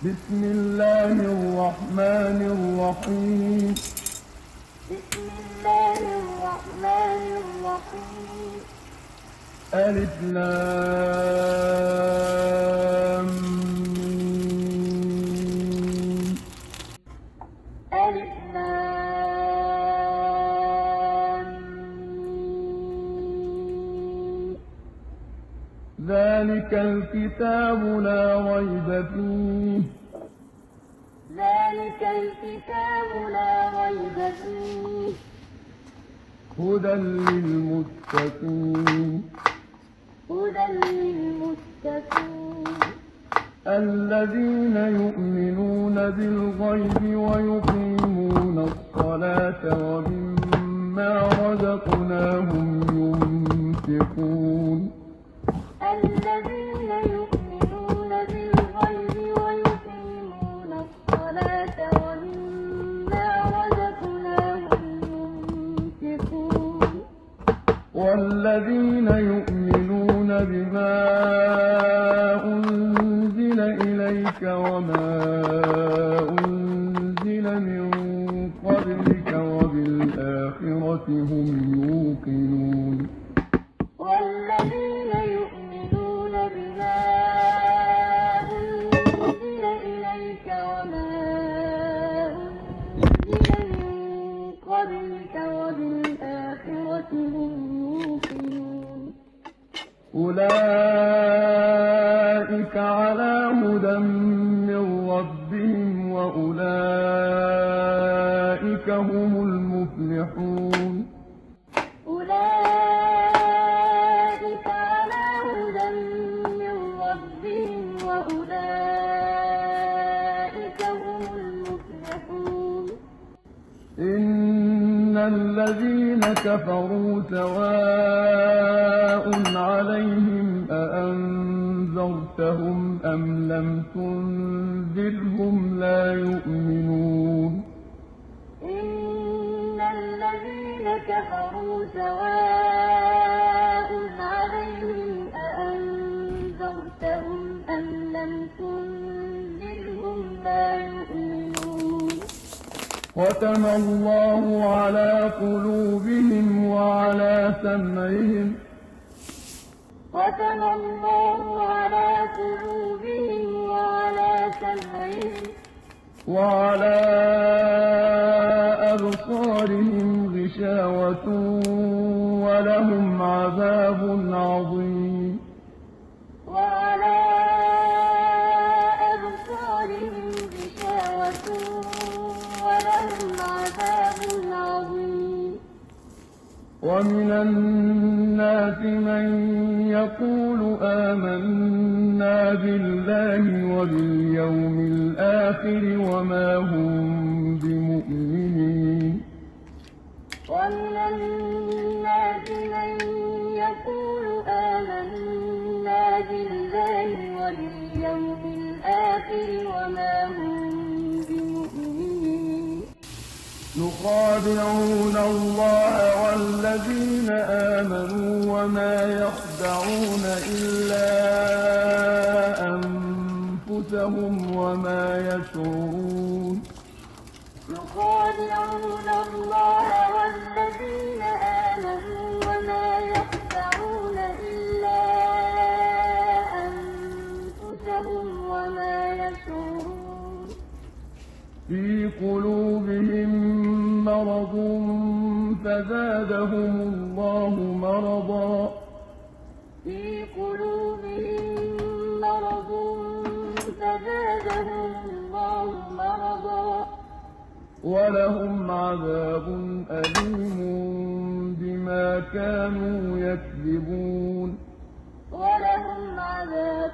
بسم الله الرحمن الرحيم بسم الله الرحمن الرحيم ألف لام ميم. ألف لام ميم. ذلك الكتاب لا ريب فيه ذلك الكتاب لا ريب فيه هدى للمتقين هدى للمتقين الذين يؤمنون بالغيب ويقيمون الصلاة ومما رزقناهم ينفقون الذين يؤمنون بالغيب ويقيمون الصلاة ومما رزقناهم ينفقون والذين يؤمنون بما أنزل إليك وما أنزل من قبلك وبالآخرة هم يوقنون والذين يؤمنون بما أنزل إليك وما أنزل من قبلك وبالآخرة هم يوقنون أولئك على هدى من ربهم وأولئك هم المفلحون أولئك على هدى من ربهم وأولئك هم المفلحون إن الذين كفروا سواء عليهم أأنذرتهم أم لم تنذرهم لا يؤمنون إن الذين كفروا سواء عليهم أأنذرتهم أم لم تنذرهم لا يؤمنون ختم الله على قلوبهم وعلى سمعهم ختم الله على قلوبهم وعلى سمعهم وعلى أبصارهم غشاوة ولهم عذاب عظيم وعلى أبصارهم غشاوة ولهم عذاب عظيم ومن الناس من يقول آمنا بالله وباليوم الآخر وما هم بمؤمنين ومن الناس من يقول آمنا بالله وباليوم الآخر وما هم بمؤمنين يخادعون الله والذين آمنوا وما يخدعون إلا أنفسهم وما يشعرون يخادعون الله والذين آمنوا وما يخدعون إلا أنفسهم وما يشعرون في قلوبهم مرض فزادهم الله مرضا في قلوبهم مرض فزادهم الله مرضا ولهم عذاب أليم بما كانوا يكذبون ولهم عذاب